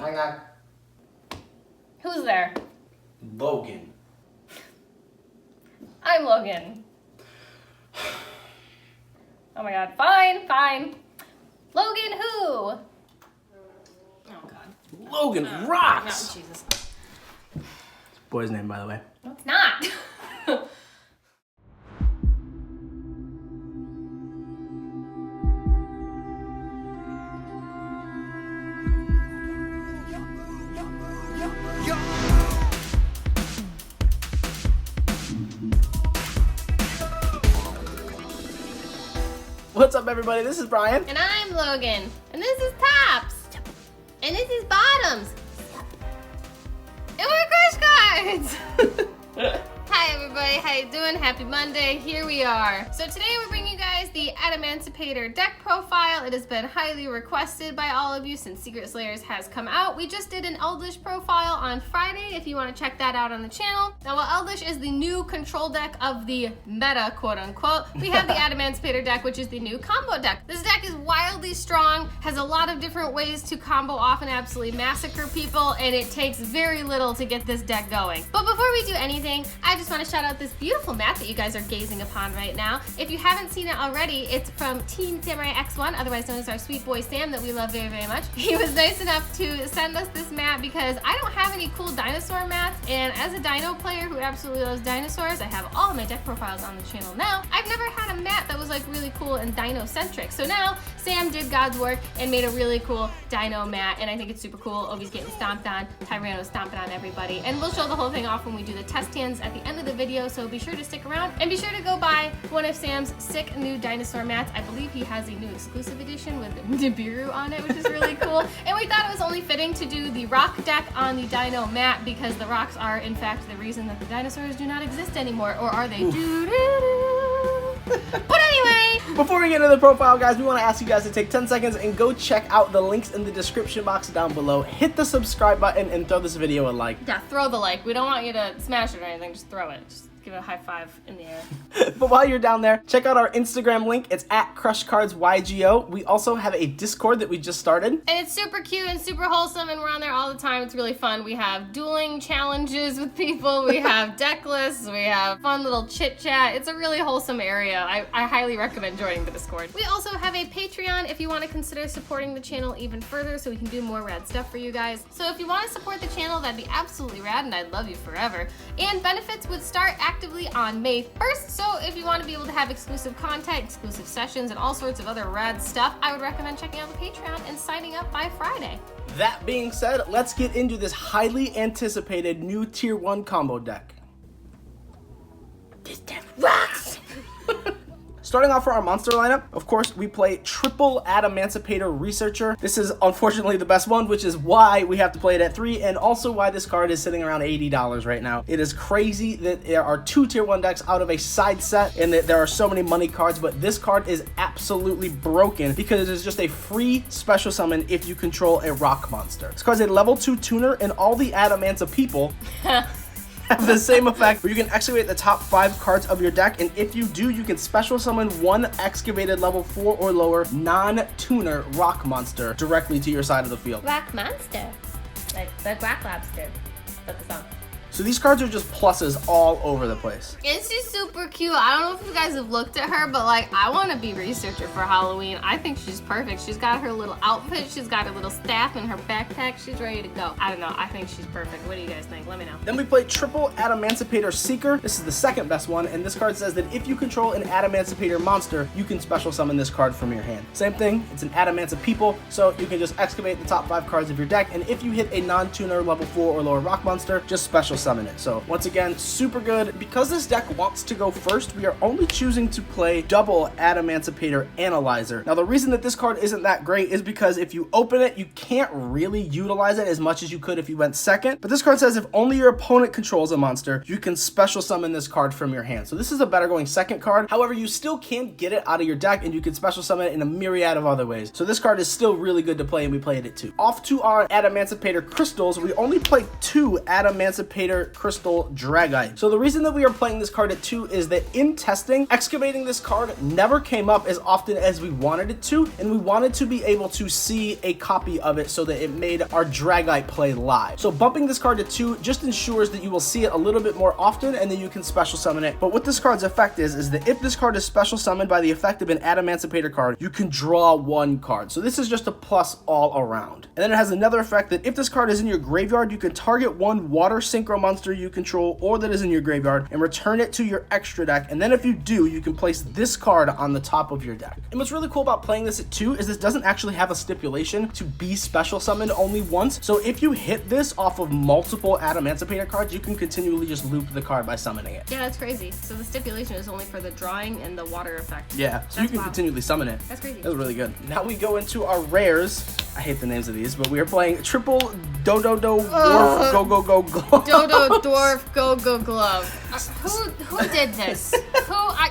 MANGA. Who's there? Logan. I'm Logan. Oh my god. Fine. Logan who? Oh god. Logan rocks! No, Jesus. Boy's name, by the way. No, it's not. What's up, everybody? This is Brian. And I'm Logan. And this is Tops. And this is Bottoms. And we're Crush Cards! Hi everybody, how you doing? Happy Monday, here we are. So today we're bringing you guys the Adamancipator deck profile. It has been highly requested by all of you since Secret Slayers has come out. We just did an Eldish profile on Friday if you want to check that out on the channel. Now while Eldish is the new control deck of the meta, quote unquote, we have the Adamancipator deck, which is the new combo deck. This deck is wildly strong, has a lot of different ways to combo off and absolutely massacre people, and it takes very little to get this deck going. But before we do anything, I just want to shout out this beautiful mat that you guys are gazing upon right now. If you haven't seen it already, it's from Team Samurai X1, otherwise known as our sweet boy Sam that we love very, very much. He was nice enough to send us this mat because I don't have any cool dinosaur mats, and as a dino player who absolutely loves dinosaurs, I have all of my deck profiles on the channel now. I've never had a mat that was like really cool and dino-centric. So now Sam did God's work and made a really cool dino mat, and I think it's super cool. Obi's getting stomped on, Tyranno's stomping on everybody, and we'll show the whole thing off when we do the test hands at the end of the video, so be sure to stick around and be sure to go buy one of Sam's sick new dinosaur mats. I believe he has a new exclusive edition with Nibiru on it, which is really cool. And we thought it was only fitting to do the rock deck on the dino mat because the rocks are in fact the reason that the dinosaurs do not exist anymore, or are they? But anyway, Before we get into the profile, guys, we want to ask you guys to take 10 seconds and go check out the links in the description box down below. Hit the subscribe button and throw this video a like. yeah, throw the like. We don't want you to smash it or anything, just throw it. Just give it a high five in the air. But while you're down there, check out our Instagram link. It's at CrushCardsYGO. We also have a Discord that we just started. And it's super cute and super wholesome, and we're on there all the time. It's really fun. We have dueling challenges with people. We have deck lists. We have fun little chit chat. It's a really wholesome area. I highly recommend joining the Discord. We also have a Patreon if you want to consider supporting the channel even further so we can do more rad stuff for you guys. So if you want to support the channel, that'd be absolutely rad, and I'd love you forever. And benefits would start actively on May 1st. So if you want to be able to have exclusive content, exclusive sessions, and all sorts of other rad stuff, I would recommend checking out the Patreon and signing up by Friday. That being said, let's get into this highly anticipated new Tier 1 combo deck. This deck rocks! Starting off for our monster lineup, of course, we play triple Adamancipator Researcher. This is unfortunately the best one, which is why we have to play it at 3, and also why this card is sitting around $80 right now. It is crazy that there are 2 Tier 1 decks out of a side set, and that there are so many money cards, but this card is absolutely broken because it is just a free special summon if you control a rock monster. This card is a level 2 tuner, and all the Adamancipator have the same effect where you can excavate the top 5 cards of your deck, and if you do, you can special summon one excavated level 4 or lower non-tuner rock monster directly to your side of the field. Rock monster. Like the rock lobster. That's the song. So these cards are just pluses all over the place. And she's super cute. I don't know if you guys have looked at her, but like, I want to be Researcher for Halloween. I think she's perfect. She's got her little outfit. She's got her little staff in her backpack. She's ready to go. I don't know. I think she's perfect. What do you guys think? Let me know. Then we play triple Adamancipator Seeker. This is the second best one, and this card says that if you control an Adamancipator monster, you can special summon this card from your hand. Same thing, it's an Adamancipator, so you can just excavate the top 5 cards of your deck, and if you hit a non-tuner level 4 or lower rock monster, just special summon it. So once again, super good. Because this deck wants to go first, we are only choosing to play double Adamancipator Analyzer. Now the reason that this card isn't that great is because if you open it, you can't really utilize it as much as you could if you went second. But this card says if only your opponent controls a monster, you can special summon this card from your hand. So this is a better going second card. However, you still can get it out of your deck, and you can special summon it in a myriad of other ways. So this card is still really good to play, and we played it too. Off to our Adamancipator Crystals, we only play 2 Adamancipator Rare Crystal Dragite. So the reason that we are playing this card at 2 is that in testing, excavating this card never came up as often as we wanted it to, and we wanted to be able to see a copy of it so that it made our Dragite play live. So bumping this card to 2 just ensures that you will see it a little bit more often, and then you can special summon it. But what this card's effect is that if this card is special summoned by the effect of an Adamancipator card, you can draw 1 card. So this is just a plus all around. And then it has another effect that if this card is in your graveyard, you can target 1 water synchro monster you control or that is in your graveyard and return it to your extra deck. And then if you do, you can place this card on the top of your deck. And what's really cool about playing this at 2 is this doesn't actually have a stipulation to be special summoned only once. So if you hit this off of multiple Adamancipator cards, you can continually just loop the card by summoning it. Yeah, that's crazy. So the stipulation is only for the drawing and the water effect. Yeah, so you can continually summon it. That's crazy. That was really good. Now we go into our rares. I hate the names of these, but we are playing triple Dodo Dwarf Go Go Go Glove. Dodo Dwarf Go Go Glove. Who did this?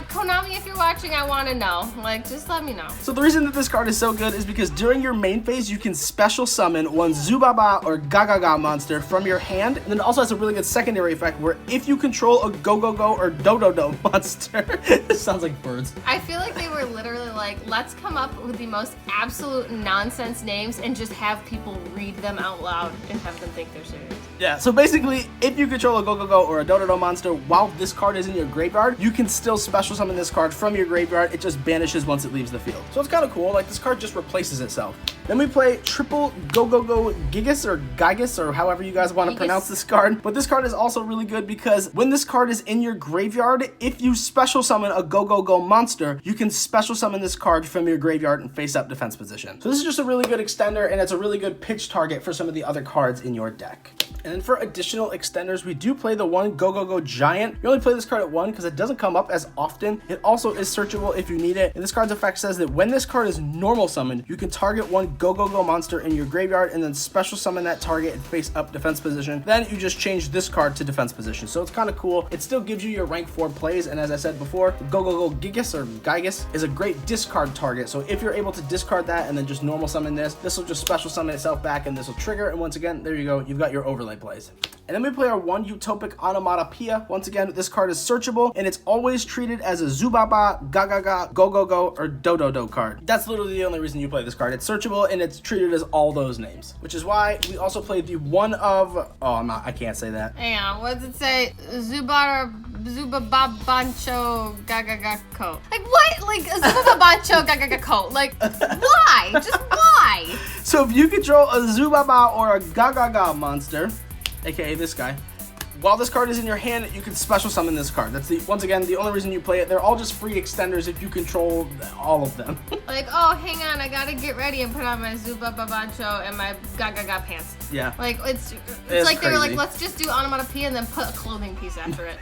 Konami, if you're watching, I want to know. Like, just let me know. So the reason that this card is so good is because during your main phase, you can special summon 1 Zubaba or Gagaga monster from your hand. And then it also has a really good secondary effect where if you control a Go Go Go or Dodo monster, this sounds like birds. I feel like they were literally like, let's come up with the most absolute nonsense names and just have people read them out loud and have them think they're serious. Yeah, so basically, if you control a Go Go Go or a Dodo monster while this card is in your graveyard, you can still special summon this card from your graveyard. It just banishes once it leaves the field. So it's kind of cool. Like, this card just replaces itself. Then we play triple Go Go Go Gigas or Gigas or however you guys want to pronounce this card. But this card is also really good because when this card is in your graveyard, if you special summon a Go Go Go monster, you can special summon this card from your graveyard and face up defense position. So this is just a really good extender, and it's a really good pitch target for some of the other cards in your deck. And then for additional extenders, we do play the 1 Go Go Go Giant. You only play this card at 1 because it doesn't come up as often. It also is searchable if you need it. And this card's effect says that when this card is normal summoned, you can target 1 Go Go Go monster in your graveyard and then special summon that target and face up defense position. Then you just change this card to defense position. So it's kind of cool. It still gives you your rank 4 plays. And as I said before, Go Go Go Gigas or Gigas is a great discard target. So if you're able to discard that and then just normal summon this will just special summon itself back and this will trigger. And once again, there you go. You've got your overlay plays. And then we play our 1 Utopic Onomatopoeia. Once again, this card is searchable, and it's always treated as a Zubaba, Gagaga, Go Go Go, or Dodo card. That's literally the only reason you play this card. It's searchable, and it's treated as all those names, which is why we also play the 1 of... Oh, I can't say that. Hang on, what does it say? Zubabancho Gagagako. Like, what? Like, Zubabancho Gagagako. Like, why? Just why? So if you control a Zubaba or a Gagaga monster, aka this guy, while this card is in your hand, you can special summon this card. That's once again the only reason you play it. They're all just free extenders if you control all of them. Like, oh, hang on, I gotta get ready and put on my Zubabancho and my Gagaga pants. Yeah. Like, it's It's like they were crazy. like, let's just do onomatopoeia and then put a clothing piece after it.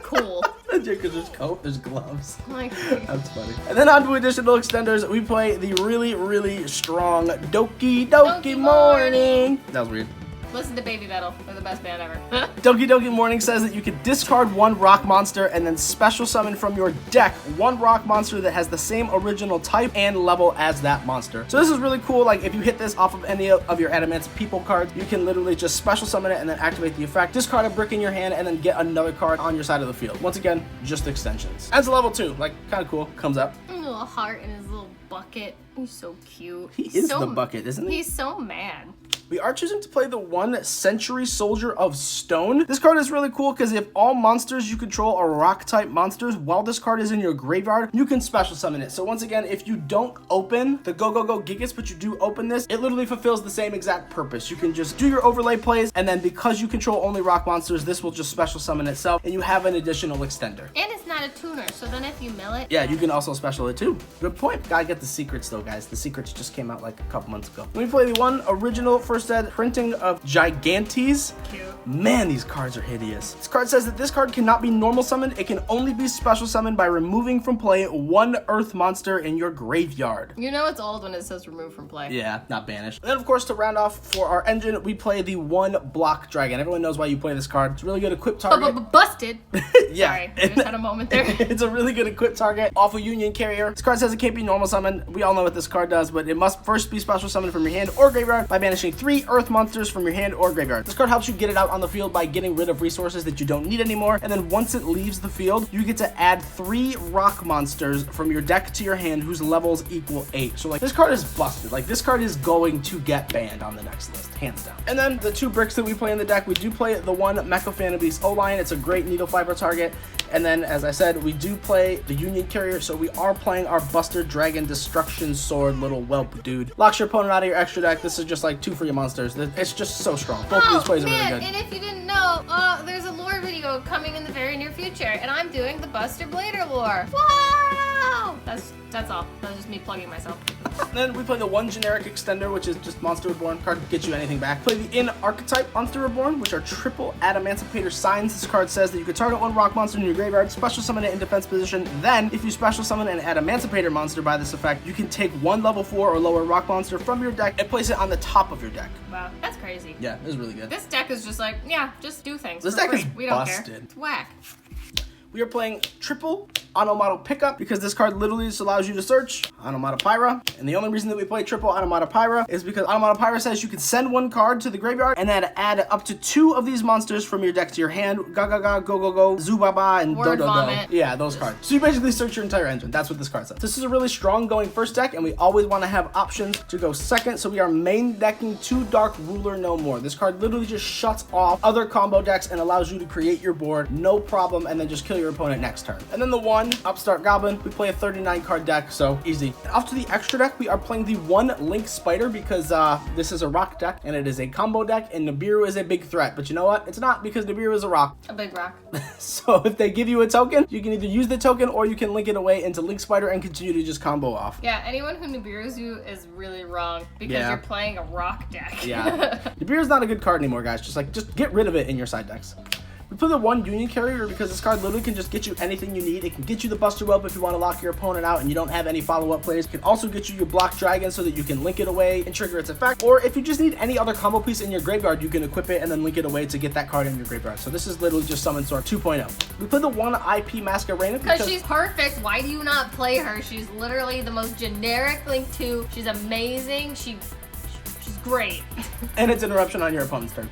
Cool. Because there's coat, there's gloves. Like, That's funny. And then on to additional extenders, we play the really strong Doki Doki Morning. That was weird. listen to Baby Metal. They're the best band ever. Doki Doki Morning says that you can discard 1 rock monster and then special summon from your deck 1 rock monster that has the same original type and level as that monster. So this is really cool. Like, if you hit this off of any of your Adamancipator cards, you can literally just special summon it and then activate the effect, discard a brick in your hand, and then get another card on your side of the field. Once again, just extensions. As a level 2, like, kind of cool. Comes up. A little heart in his little bucket. He's so cute. He is the bucket, isn't he? He's so mad. We are choosing to play the 1 Century Soldier of Stone. This card is really cool because if all monsters you control are rock-type monsters, while this card is in your graveyard, you can special summon it. So once again, if you don't open the Go Go Go Gigas, but you do open this, it literally fulfills the same exact purpose. You can just do your overlay plays, and then because you control only rock monsters, this will just special summon itself, and you have an additional extender. And it's not a tuner, so then if you mill it... Yeah, you can also special it too. Good point. Gotta get the secrets though, guys. The secrets just came out like a couple months ago. Let me play the 1 original first ed printing of Gigantes. Cute. Man, these cards are hideous. This card says that this card cannot be normal summoned. It can only be special summoned by removing from play 1 earth monster in your graveyard. You know it's old when it says remove from play. Yeah, not banished. And then, of course, to round off for our engine, we play the 1 block dragon. Everyone knows why you play this card. It's a really good equip target. Busted. Yeah. Sorry, I just had a moment commenter. It's a really good equip target off a Union Carrier. This card says it can't be normal summon. We all know what this card does, but it must first be special summoned from your hand or graveyard by banishing 3 earth monsters from your hand or graveyard. This card helps you get it out on the field by getting rid of resources that you don't need anymore, and then once it leaves the field, you get to add 3 rock monsters from your deck to your hand whose levels equal 8. So like, this card is busted. Like, this card is going to get banned on the next list, hands down. And then the 2 bricks that we play in the deck, we do play the one Mecha Phantom Beast O-Line. It's a great needle fiber target. And then, as I said, we do play the Union Carrier, so we are playing our Buster Dragon Destruction Sword little whelp dude. Locks your opponent out of your extra deck. This is just like 2 free monsters. It's just so strong. Both of these plays are really good. And if you didn't know, there's a lore video coming in the very near future, and I'm doing the Buster Blader lore. Wow! That's all. That was just me plugging myself. Then we play the 1 generic extender, which is just Monster Reborn. Card to get you anything back. Play the in archetype Monster Reborn, which are triple Adamancipator signs. This card says that you can target 1 rock monster in your graveyard, special summon it in defense position. Then, if you special summon an Adamancipator monster by this effect, you can take 1 level 4 or lower rock monster from your deck and place it on the top of your deck. Wow, that's crazy. Yeah, it is really good. This deck is just like, yeah, just do things. This deck is we don't busted. care. It's whack. We are playing triple Automata Pickup because this card literally just allows you to search Automata Pyra. And the only reason that we play triple Automata Pyra is because Automata Pyra says you can send 1 card to the graveyard and then add up to 2 of these monsters from your deck to your hand. Gaga, go, go, go, Zubaba, and Word Do. vomit. Yeah, those cards. So you basically search your entire engine. That's what this card says. This is a really strong going first deck, and we always want to have options to go second. So we are main decking 2 Dark Ruler No More. This card literally just shuts off other combo decks and allows you to create your board, no problem, and then just kill your opponent next turn. And then the 1 Upstart Goblin. We play a 39 card deck, so easy. And off to the extra deck, we are playing the 1 Link Spider because this is a rock deck and it is a combo deck, and Nibiru is a big threat. But you know what? It's not, because Nibiru is a rock. A big rock. So if they give you a token, you can either use the token or you can link it away into Link Spider and continue to just combo off. Yeah, anyone who Nibiru's you is really wrong because you're playing a rock deck. Yeah. Nibiru's not a good card anymore, guys. Just get rid of it in your side decks. We play the 1 Union Carrier because this card literally can just get you anything you need. It can get you the Buster Whelp if you want to lock your opponent out and you don't have any follow-up plays. It can also get you your Block Dragon so that you can link it away and trigger its effect. Or if you just need any other combo piece in your graveyard, you can equip it and then link it away to get that card in your graveyard. So this is literally just Summon Sword 2.0. We play the 1 IP Masquerade because she's perfect. Why do you not play her? She's literally the most generic Link 2. She's amazing. She's great. And it's interruption on your opponent's turn.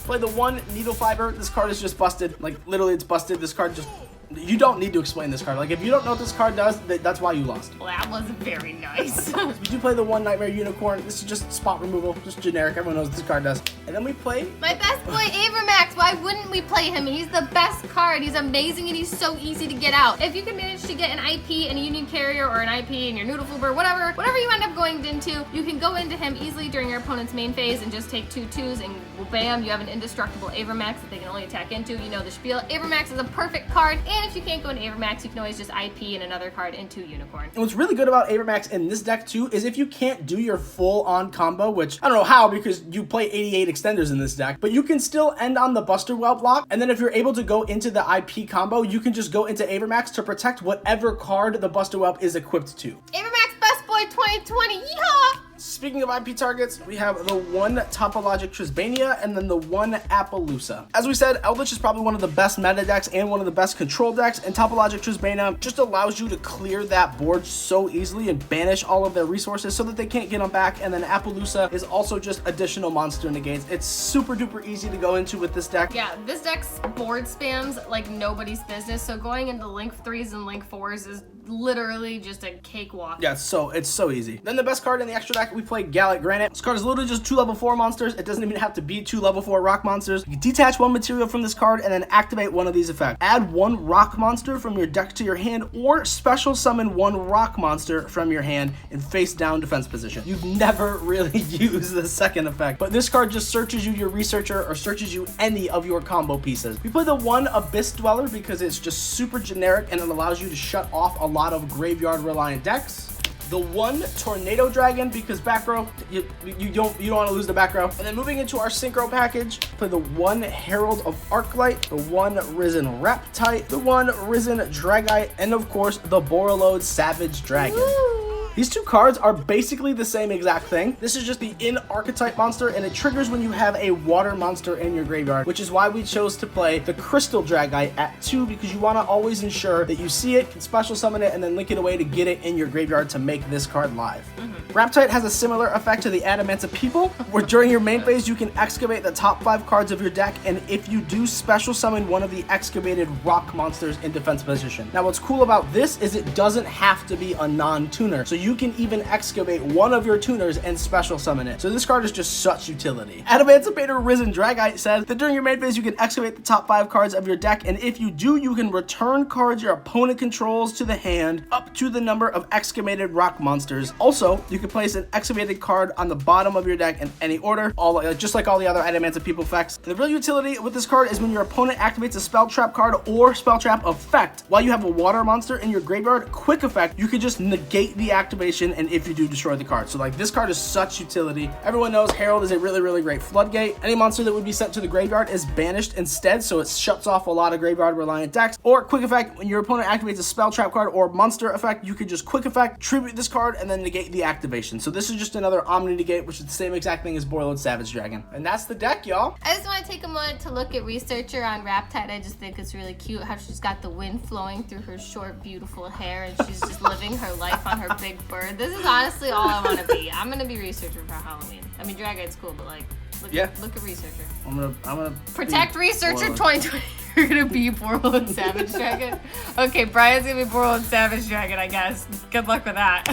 Play the 1 Needle Fiber. This card is just busted. Like, literally, it's busted. This card just... You don't need to explain this card. Like, if you don't know what this card does, that's why you lost. Well, that was very nice. We do play the 1 Nightmare Unicorn. This is just spot removal. Just generic. Everyone knows what this card does. And then we play... My best boy, Avermax. Why wouldn't we play him? He's the best card. He's amazing, and he's so easy to get out. If you can manage to get an IP and a Union Carrier, or an IP and your Noodle Fuber, whatever you end up going into, you can go into him easily during your opponent's main phase and just take 2 2s, and bam, you have an indestructible Avermax that they can only attack into. You know the spiel. Avermax is a perfect card, and if you can't go into Avermax, you can always just IP and another card into Unicorn. And what's really good about Avermax in this deck too is if you can't do your full-on combo, which I don't know how because you play 88 extenders in this deck, but you can still end on the Buster Whelp block, and then if you're able to go into the IP combo, you can just go into Avermax to protect whatever card the Buster Whelp is equipped to. Avermax Best Boy 2020, yeehaw! Speaking of IP targets, we have the 1 Topologic Trisbania and then the 1 Appaloosa. As we said, Eldritch is probably one of the best meta decks and one of the best control decks, and Topologic Trisbania just allows you to clear that board so easily and banish all of their resources so that they can't get them back. And then Appaloosa is also just additional monster negates. It's super duper easy to go into with this deck. Yeah, this deck's board spams like nobody's business, so going into Link 3s and Link 4s is literally just a cakewalk. Yeah, it's so easy. Then the best card in the extra deck, we play Gallic Granite. This card is literally just 2 level 4 monsters. It doesn't even have to be 2 level 4 rock monsters. You can detach 1 material from this card and then activate one of these effects. Add 1 rock monster from your deck to your hand, or special summon 1 rock monster from your hand in face down defense position. You've never really used the second effect, but this card just searches you your researcher or searches you any of your combo pieces. We play the 1 Abyss Dweller because it's just super generic and it allows you to shut off a lot of graveyard reliant decks. The 1 Tornado Dragon because back row, you don't want to lose the back row. And then moving into our synchro package, play the 1 Herald of Arclight, the 1 Risen Reptite, the 1 Risen Dragite, and of course the Borreload Savage Dragon. Woo. These two cards are basically the same exact thing. This is just the in-archetype monster, and it triggers when you have a water monster in your graveyard, which is why we chose to play the Crystal Dragite at 2, because you want to always ensure that you see it, can special summon it, and then link it away to get it in your graveyard to make this card live. Raptite has a similar effect to the Adamancipator, where during your main phase you can excavate the top 5 cards of your deck, and if you do, special summon one of the excavated rock monsters in defense position. Now what's cool about this is it doesn't have to be a non-tuner, so you can even excavate one of your tuners and special summon it. So this card is just such utility. Adamancipator Risen Dragite says that during your main phase you can excavate the top 5 cards of your deck, and if you do, you can return cards your opponent controls to the hand up to the number of excavated rock monsters. Also, you can place an excavated card on the bottom of your deck in any order, just like all the other Adamancipator effects. The real utility with this card is when your opponent activates a spell trap card or spell trap effect while you have a water monster in your graveyard, quick effect, you can just negate the activation, and if you do, destroy the card. So like, this card is such utility. Everyone knows Herald is a really great floodgate. Any monster that would be sent to the graveyard is banished instead, so it shuts off a lot of graveyard reliant decks. Or quick effect, when your opponent activates a spell trap card or monster effect, you could just quick effect, tribute this card, and then negate the activation. So this is just another Omni Negate, which is the same exact thing as Boiled Savage Dragon. And that's the deck, y'all. I just want to take a moment to look at Researcher on Raptide. I just think it's really cute how she's got the wind flowing through her short, beautiful hair, and she's just living her life on her big bird. This is honestly all I want to be. I'm gonna be Researcher for Halloween. I mean, Dragite's cool, but like, look at Researcher. I'm gonna protect Researcher 2020. You're gonna be Boiled Savage Dragon. Okay, Brian's gonna be Boiled Savage Dragon, I guess. Good luck with that.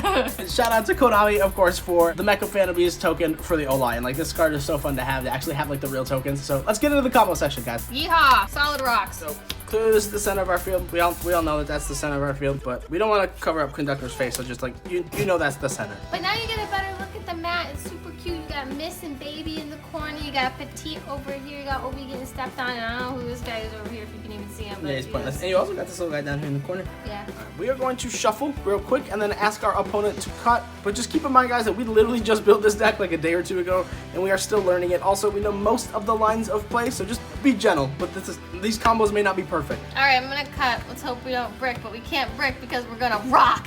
Shout out to Konami, of course, for the Mecha Fan of Beast token for the O-Line. Like, this card is so fun to have. They actually have like the real tokens. So let's get into the combo section, guys. Yeehaw! Solid rocks. So clearly this is the center of our field. We all know that that's the center of our field, but we don't want to cover up Conductor's face. So just like you know that's the center. But now you get a better look at the mat. It's super cute. You got Miss and Baby in the corner. You got Petite over here. You got Obi getting stepped on. And I don't know who this guy is over here if you can even see him. But yeah, he's pointless. And you also got this little guy down here in the corner. Yeah. We are going to shuffle real quick and then ask our opponent to cut. But just keep in mind, guys, that we literally just built this deck like a day or two ago, and we are still learning it. Also, we know most of the lines of play, so just be gentle. But these combos may not be perfect. All right, I'm gonna cut. Let's hope we don't brick, but we can't brick because we're gonna rock.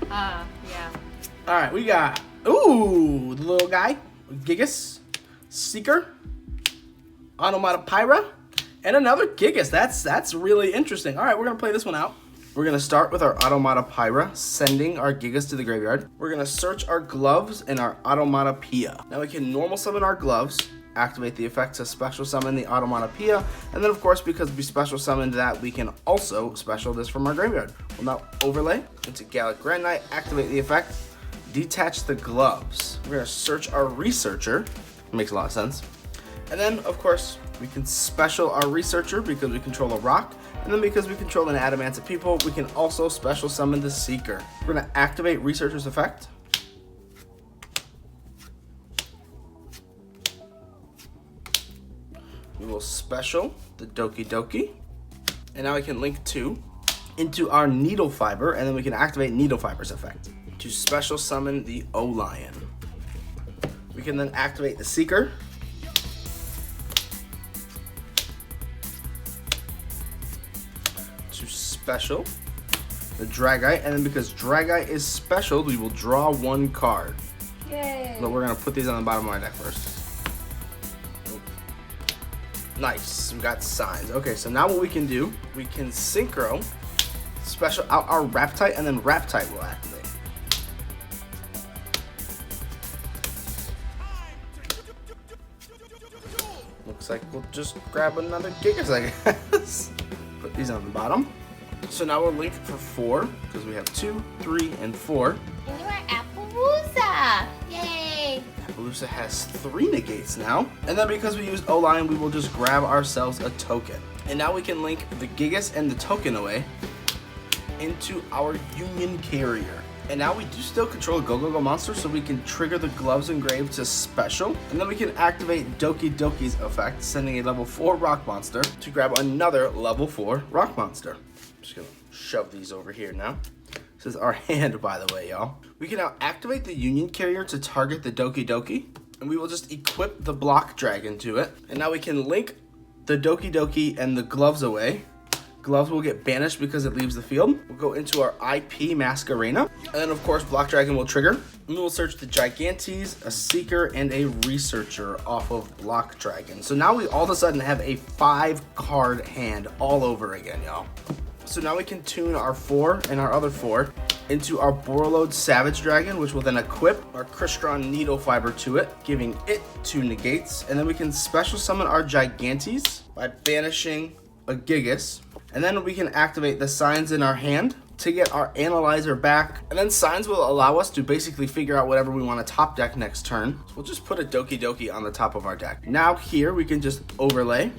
Yeah. All right, we got the little guy, Gigas, Seeker, Adamancipator, and another Gigas. That's really interesting. All right, we're gonna play this one out. We're gonna start with our Adamancipator, sending our Gigas to the graveyard. We're gonna search our gloves and our Adamancipator. Now we can normal summon our gloves, activate the effect to special summon the Adamancipator, and then of course, because we special summoned that, we can also special this from our graveyard. We'll now overlay into Gallic Grand Knight, activate the effect, detach the gloves. We're gonna search our Researcher. It makes a lot of sense. And then, of course, we can special our Researcher because we control a rock, and then because we control an Adamancipator, we can also special summon the Seeker. We're gonna activate Researcher's effect. We will special the Doki Doki, and now we can link 2 into our Needle Fiber, and then we can activate Needle Fiber's effect to special summon the O-Lion. We can then activate the Seeker, to special the Dragite, and then because Dragite is special, we will draw 1 card. Yay! But we're gonna put these on the bottom of our deck first. Nice, we got signs. Okay, so now what we can do, we can synchro, special out our Raptite, and then Raptite will activate. Looks like we'll just grab another Gigas, I guess. Put these on the bottom. So now we'll link for 4, because we have 2, 3, and 4. And you are Appaloosa! Yay! Appaloosa has 3 negates now. And then because we used O-Line, we will just grab ourselves a token. And now we can link the Gigas and the token away into our Union Carrier. And now we do still control a Go-Go-Go monster, so we can trigger the Gloves Engraved to special. And then we can activate Doki Doki's effect, sending a level 4 rock monster to grab another level 4 rock monster. I'm just gonna shove these over here now. This is our hand, by the way, y'all. We can now activate the Union Carrier to target the Doki Doki, and we will just equip the Block Dragon to it. And now we can link the Doki Doki and the gloves away Gloves will get banished because it leaves the field. We'll go into our IP Masquerena. And then, of course, Block Dragon will trigger. And we'll search the Gigantes, a Seeker, and a Researcher off of Block Dragon. So now we all of a sudden have a 5-card hand all over again, y'all. So now we can tune our 4 and our other 4 into our Borreload Savage Dragon, which will then equip our Crystron Needle Fiber to it, giving it 2 negates. And then we can special summon our Gigantes by banishing a Gigas. And then we can activate the signs in our hand to get our Analyzer back. And then signs will allow us to basically figure out whatever we want to top deck next turn. So we'll just put a Doki Doki on the top of our deck. Now here we can just overlay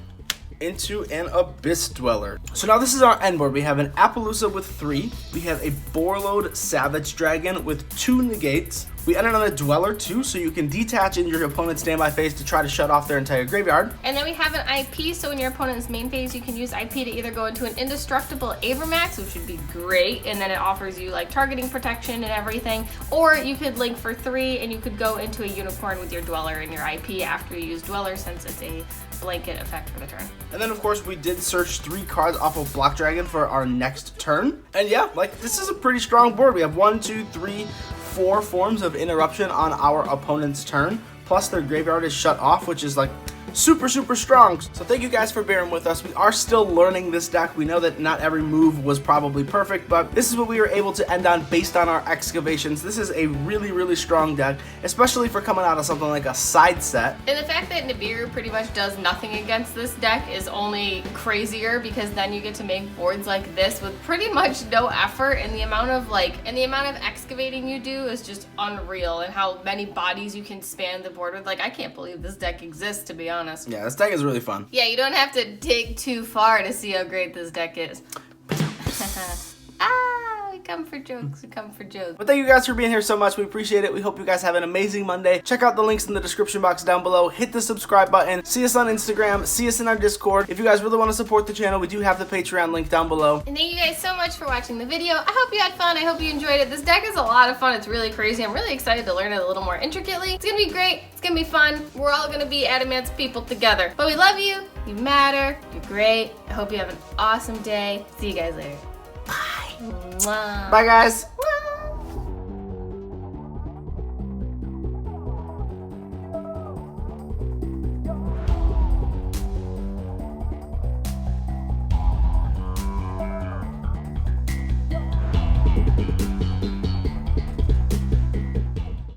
into an Abyss Dweller. So now this is our end board. We have an Appaloosa with 3. We have a Borreload Savage Dragon with 2 negates. We ended on a Dweller too, so you can detach in your opponent's standby phase to try to shut off their entire graveyard. And then we have an IP, so in your opponent's main phase, you can use IP to either go into an Indestructible Avermax, which would be great, and then it offers you like targeting protection and everything, or you could link for 3 and you could go into a Unicorn with your Dweller and your IP after you use Dweller, since it's a blanket effect for the turn. And then of course we did search 3 cards off of Block Dragon for our next turn. And yeah, like this is a pretty strong board. We have 1, 2, 3, 4 forms of interruption on our opponent's turn, plus their graveyard is shut off, which is like super strong. So thank you guys for bearing with us. We are still learning this deck. We know that not every move was probably perfect, but this is what we were able to end on based on our excavations. This is a really strong deck, especially for coming out of something like a side set. And the fact that Nibiru pretty much does nothing against this deck is only crazier, because then you get to make boards like this with pretty much no effort, and the amount of excavating you do is just unreal, and how many bodies you can span the board with. Like, I can't believe this deck exists, to be honest. Yeah, this deck is really fun. Yeah, you don't have to dig too far to see how great this deck is. We come for jokes, we come for jokes. But thank you guys for being here so much. We appreciate it. We hope you guys have an amazing Monday. Check out the links in the description box down below. Hit the subscribe button. See us on Instagram. See us in our Discord. If you guys really want to support the channel, we do have the Patreon link down below. And thank you guys so much for watching the video. I hope you had fun. I hope you enjoyed it. This deck is a lot of fun. It's really crazy. I'm really excited to learn it a little more intricately. It's gonna be great. It's gonna be fun. We're all gonna be Adamance people together. But we love you. You matter. You're great. I hope you have an awesome day. See you guys later. Bye. Mwah. Bye, guys. Mwah.